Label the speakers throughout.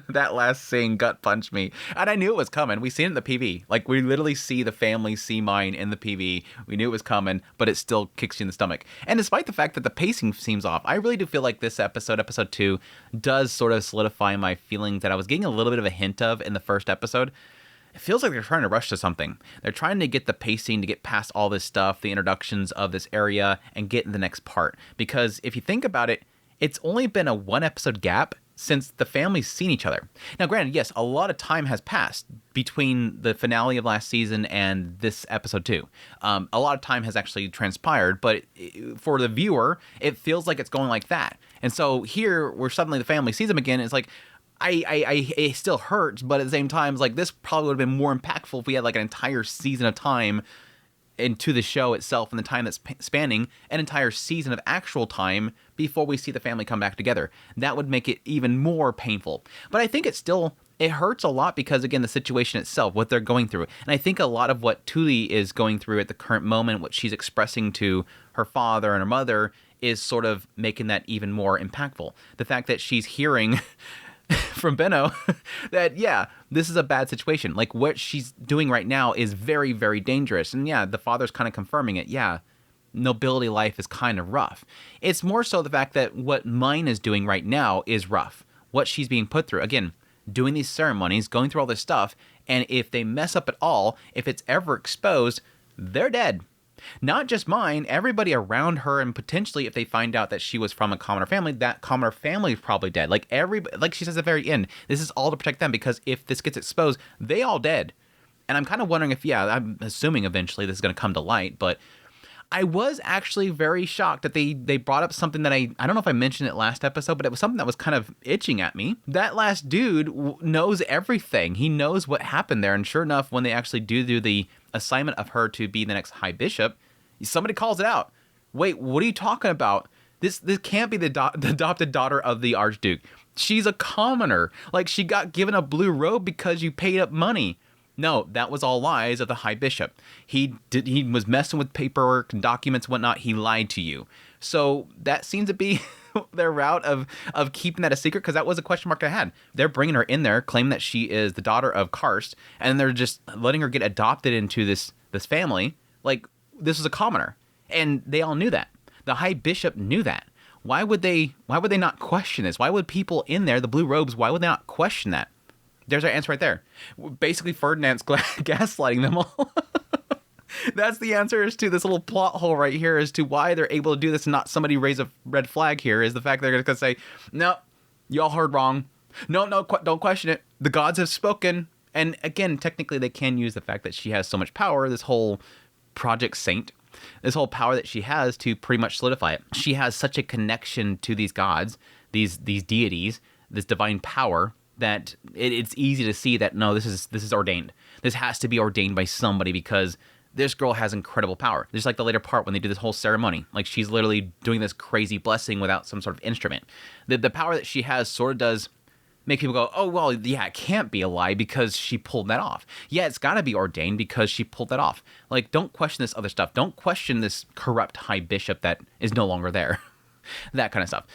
Speaker 1: That last scene gut punched me. And I knew it was coming. We seen it in the PV. Like, we literally see the family see mine in the PV. We knew it was coming, but it still kicks you in the stomach. And despite the fact that the pacing seems off, I really do feel like this episode, episode 2, does sort of solidify my feeling that I was getting a little bit of a hint of in the first episode. It feels like they're trying to rush to something. They're trying to get the pacing to get past all this stuff, the introductions of this area, and get in the next part. Because if you think about it, it's only been a 1-episode gap since the family's seen each other. Now, granted, yes, a lot of time has passed between the finale of last season and this episode 2. A lot of time has actually transpired, but for the viewer, it feels like it's going like that. And so here, where suddenly the family sees them again, it's like, it still hurts, but at the same time, it's like, this probably would have been more impactful if we had like an entire season of time into the show itself, and the time that's spanning an entire season of actual time before we see the family come back together. That would make it even more painful. But I think it hurts a lot because, again, the situation itself, what they're going through. And I think a lot of what Tuli is going through at the current moment, what she's expressing to her father and her mother, is sort of making that even more impactful. The fact that she's hearing from Benno that, yeah, this is a bad situation. Like, what she's doing right now is very, very dangerous. And yeah, the father's kind of confirming it. Yeah, nobility life is kind of rough. It's more so the fact that what Mine is doing right now is rough. What she's being put through. Again, doing these ceremonies, going through all this stuff, and if they mess up at all, if it's ever exposed, they're dead. Not just Mine, everybody around her, and potentially if they find out that she was from a commoner family, that commoner family is probably dead. Like she says at the very end, this is all to protect them, because if this gets exposed, they all dead. And I'm kind of wondering if, yeah, I'm assuming eventually this is going to come to light, but I was actually very shocked that they brought up something that I don't know if I mentioned it last episode, but it was something that was kind of itching at me. That last dude knows everything. He knows what happened there, and sure enough, when they actually do the assignment of her to be the next High Bishop, somebody calls it out. Wait, what are you talking about? This can't be the adopted daughter of the Archduke. She's a commoner. Like, she got given a blue robe because you paid up money. No, that was all lies of the High Bishop. He was messing with paperwork and documents and whatnot. He lied to you. So that seems to be their route of keeping that a secret, because that was a question mark I had. They're bringing her in there, claiming that she is the daughter of Karst, and they're just letting her get adopted into this family. Like, this was a commoner, and they all knew that. The High Bishop knew that. Why would they not question this? Why would people in there, the blue robes, why would they not question that? There's our answer right there. Basically, Ferdinand's gaslighting them all. That's the answer as to this little plot hole right here as to why they're able to do this and not somebody raise a red flag here, is the fact they're going to say, no, y'all heard wrong. No, don't question it. The gods have spoken. And again, technically they can use the fact that she has so much power, this whole Project Saint, this whole power that she has to pretty much solidify it. She has such a connection to these gods, these deities, this divine power, that it's easy to see that, no, this is ordained. This has to be ordained by somebody, because this girl has incredible power. Just like the later part when they do this whole ceremony. Like, she's literally doing this crazy blessing without some sort of instrument. The power that she has sort of does make people go, oh, well, yeah, it can't be a lie because she pulled that off. Yeah, it's got to be ordained because she pulled that off. Like, don't question this other stuff. Don't question this corrupt High Bishop that is no longer there. That kind of stuff.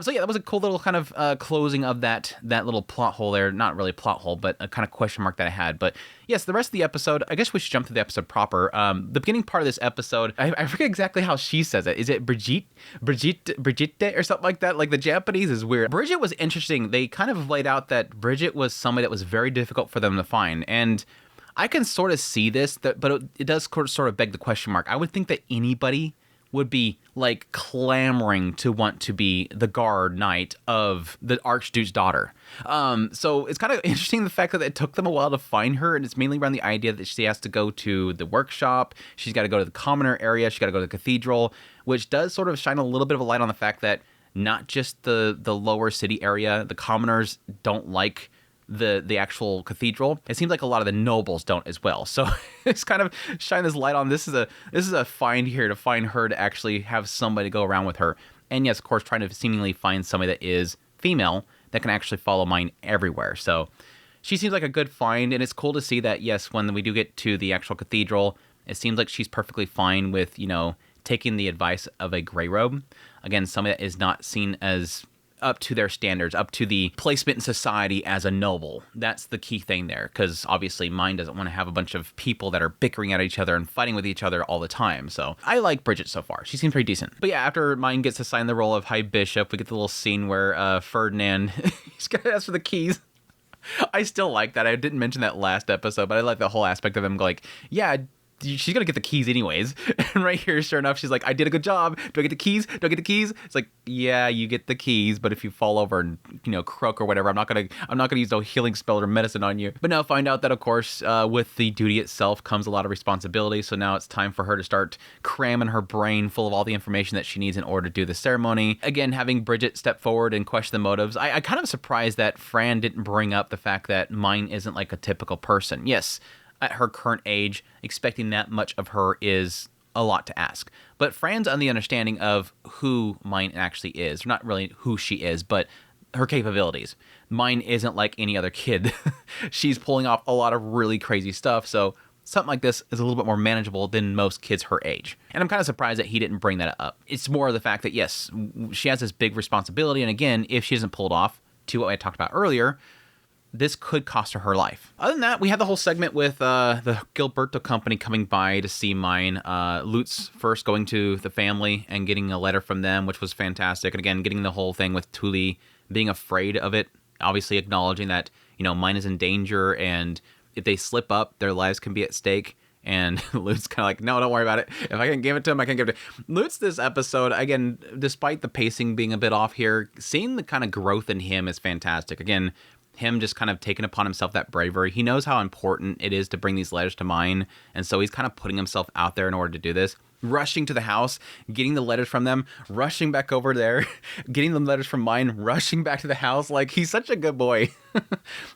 Speaker 1: So yeah, that was a cool little kind of closing of that little plot hole there. Not really plot hole, but a kind of question mark that I had. But yes, the rest of the episode, I guess we should jump to the episode proper. The beginning part of this episode, I forget exactly how she says it. Is it Bridget, or something like that? Like, the Japanese is weird. Bridget was interesting. They kind of laid out that Bridget was somebody that was very difficult for them to find. And I can sort of see this, but it does sort of beg the question mark. I would think that anybody would be like clamoring to want to be the guard knight of the Archduke's daughter. So it's kind of interesting the fact that it took them a while to find her, and it's mainly around the idea that she has to go to the workshop, she's got to go to the commoner area, she's got to go to the cathedral, which does sort of shine a little bit of a light on the fact that not just the lower city area, the commoners don't like the actual cathedral. It seems like a lot of the nobles don't as well. So it's kind of shine this light on this is a find here to find her, to actually have somebody go around with her. And yes, of course, trying to seemingly find somebody that is female that can actually follow Mine everywhere. So she seems like a good find, and it's cool to see that, yes, when we do get to the actual cathedral, it seems like she's perfectly fine with, taking the advice of a gray robe. Again, somebody that is not seen as up to their standards, up to the placement in society as a noble. That's the key thing there, because obviously Mine doesn't want to have a bunch of people that are bickering at each other and fighting with each other all the time. So I like Bridget so far. She seems pretty decent. But yeah, after Mine gets assigned the role of High Bishop, we get the little scene where Ferdinand, he's got to ask for the keys. I still like that. I didn't mention that last episode, but I like the whole aspect of him like, yeah, she's gonna get the keys anyways. And right here, sure enough, she's like, I did a good job. Do I get the keys? Do I get the keys? It's like, yeah, you get the keys, but if you fall over and, croak or whatever, I'm not gonna use no healing spell or medicine on you. But now find out that, of course, with the duty itself comes a lot of responsibility. So now it's time for her to start cramming her brain full of all the information that she needs in order to do the ceremony. Again, having Bridget step forward and question the motives. I kind of surprised that Fran didn't bring up the fact that Mine isn't like a typical person. Yes, at her current age, expecting that much of her is a lot to ask. But Fran's on the understanding of who Mine actually is. Not really who she is, but her capabilities. Mine isn't like any other kid. She's pulling off a lot of really crazy stuff, so something like this is a little bit more manageable than most kids her age. And I'm kind of surprised that he didn't bring that up. It's more of the fact that, yes, she has this big responsibility, and again, if she doesn't pull it off, to what I talked about earlier, this could cost her life. Other than that, we had the whole segment with the Gilberto company coming by to see Mine. Lutz first going to the family and getting a letter from them, which was fantastic. And again, getting the whole thing with Tuli being afraid of it, obviously acknowledging that, Mine is in danger, and if they slip up, their lives can be at stake. And Lutz kind of like, no, don't worry about it. If I can give it to him, I can give it to him. Lutz this episode, again, despite the pacing being a bit off here, seeing the kind of growth in him is fantastic. Again, him just kind of taking upon himself that bravery. He knows how important it is to bring these letters to Mine, and so he's kind of putting himself out there in order to do this. Rushing to the house, getting the letters from them, rushing back over there, getting the letters from Mine, rushing back to the house. Like, he's such a good boy.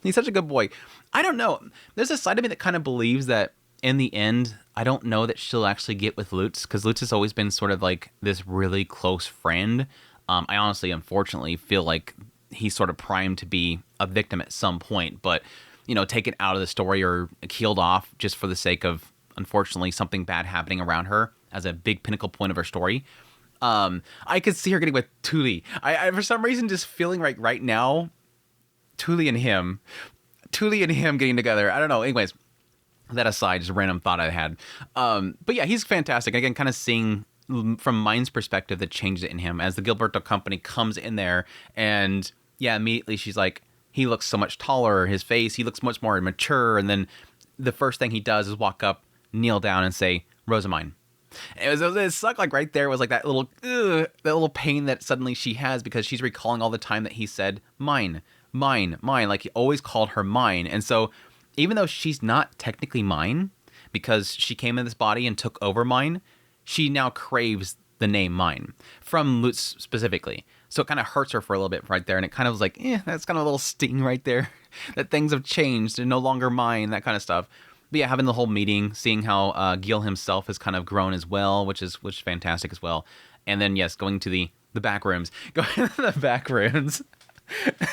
Speaker 1: He's such a good boy. I don't know. There's a side of me that kind of believes that in the end, I don't know that she'll actually get with Lutz, because Lutz has always been sort of like this really close friend. I honestly, unfortunately, feel like he's sort of primed to be a victim at some point, but, taken out of the story or killed off just for the sake of, unfortunately, something bad happening around her as a big pinnacle point of her story. I could see her getting with Tuli. I for some reason, just feeling right now, Tuli and him getting together. I don't know. Anyways, that aside, just a random thought I had. But yeah, he's fantastic. Again, kind of seeing from Mine's perspective the changes in him as the Gilberto company comes in there, and yeah, immediately she's like, he looks so much taller, his face, he looks much more mature, and then the first thing he does is walk up, kneel down, and say, Rosamine. It sucked, like right there was like that little pain that suddenly she has, because she's recalling all the time that he said, mine, like he always called her Mine. And so even though she's not technically Mine, because she came in this body and took over Mine, she now craves the name Mine from Lutz specifically. So it kind of hurts her for a little bit right there. And it kind of was like, that's kind of a little sting right there that things have changed. They're no longer mine, that kind of stuff. But yeah, having the whole meeting, seeing how Gil himself has kind of grown as well, which is fantastic as well. And then, yes, going to the back rooms. Going to the back rooms.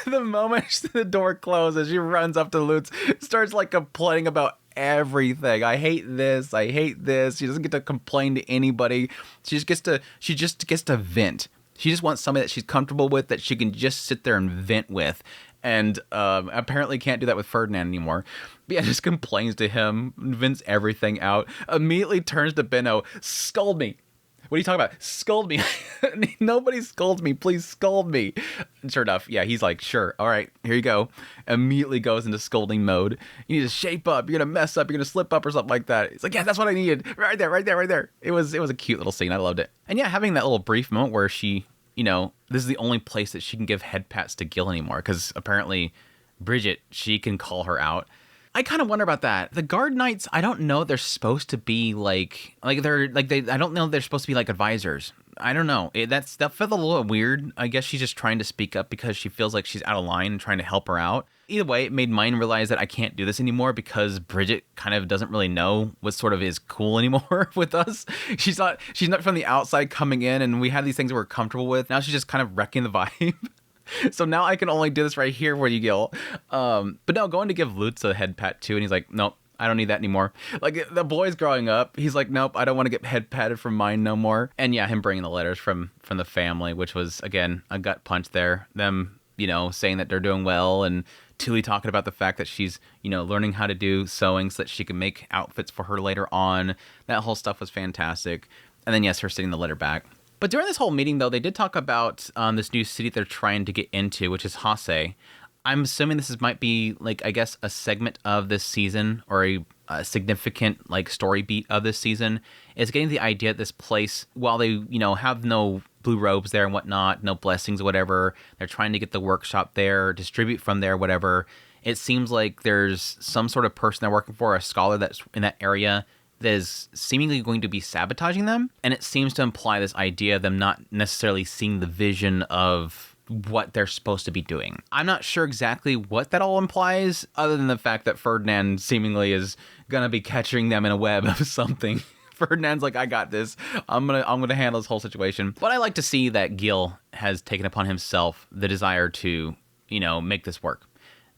Speaker 1: The moment the door closes, she runs up to Lutz, starts like complaining about everything. I hate this. She doesn't get to complain to anybody. She just gets to vent. She just wants somebody that she's comfortable with, that she can just sit there and vent with. And apparently can't do that with Ferdinand anymore. But yeah, just complains to him, vents everything out, immediately turns to Benno, scold me. What are you talking about? Scold me. Nobody scolds me. Please scold me. And sure enough, yeah, he's like, sure. All right, here you go. Immediately goes into scolding mode. You need to shape up. You're going to mess up. You're going to slip up or something like that. It's like, yeah, that's what I needed. Right there. It was a cute little scene. I loved it. And yeah, having that little brief moment where she, this is the only place that she can give head pats to Gil anymore, because apparently Bridget, she can call her out. I kind of wonder about that. The guard knights, I don't know. They're supposed to be I don't know. They're supposed to be like advisors. I don't know. That felt a little weird. I guess she's just trying to speak up because she feels like she's out of line and trying to help her out. Either way, it made Mine realize that I can't do this anymore, because Bridget kind of doesn't really know what sort of is cool anymore with us. She's not from the outside coming in, and we had these things that we're comfortable with. Now she's just kind of wrecking the vibe. So now I can only do this right here for you, Gil. But no, going to give Lutz a head pat too, and he's like, nope, I don't need that anymore. Like, the boy's growing up. He's like, nope, I don't want to get head patted from mine no more. And yeah, him bringing the letters from the family, which was, again, a gut punch there. Them, saying that they're doing well, and Tuli talking about the fact that she's, learning how to do sewing so that she can make outfits for her later on. That whole stuff was fantastic. And then, yes, her sending the letter back. But during this whole meeting, though, they did talk about this new city they're trying to get into, which is Hase. I'm assuming might be, like, I guess, a segment of this season, or a significant, like, story beat of this season, is getting the idea that this place, while they, have no blue robes there and whatnot, no blessings or whatever, they're trying to get the workshop there, distribute from there, whatever. It seems like there's some sort of person they're working for, a scholar that's in that area, that is seemingly going to be sabotaging them. And it seems to imply this idea of them not necessarily seeing the vision of what they're supposed to be doing. I'm not sure exactly what that all implies, other than the fact that Ferdinand seemingly is gonna be catching them in a web of something. Ferdinand's like, I got this. I'm gonna handle this whole situation. But I like to see that Gil has taken upon himself the desire to, make this work.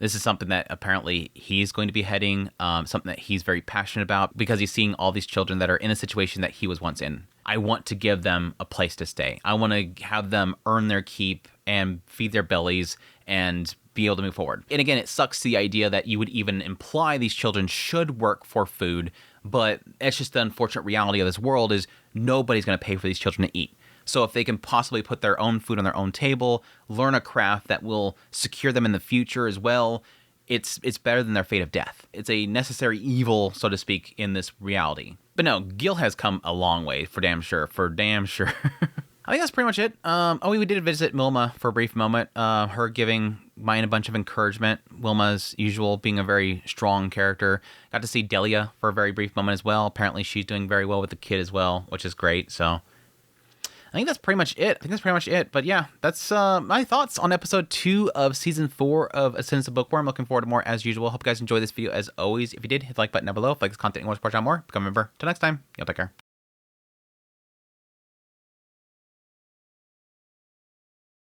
Speaker 1: This is something that apparently he's going to be heading, something that he's very passionate about, because he's seeing all these children that are in a situation that he was once in. I want to give them a place to stay. I want to have them earn their keep and feed their bellies and be able to move forward. And again, it sucks the idea that you would even imply these children should work for food, but it's just the unfortunate reality of this world is nobody's going to pay for these children to eat. So if they can possibly put their own food on their own table, learn a craft that will secure them in the future as well, it's better than their fate of death. It's a necessary evil, so to speak, in this reality. But no, Gil has come a long way, for damn sure. I think that's pretty much it. We did visit Wilma for a brief moment. Her giving Mayan a bunch of encouragement. Wilma, as usual, being a very strong character. Got to see Delia for a very brief moment as well. Apparently she's doing very well with the kid as well, which is great. So I think that's pretty much it. But yeah, that's my thoughts on episode 2 of season 4 of Ascendance of Bookworm. Looking forward to more as usual. Hope you guys enjoyed this video as always. If you did, hit the like button down below. If you like this content and want to support out more, become a member. Till next time, y'all take care.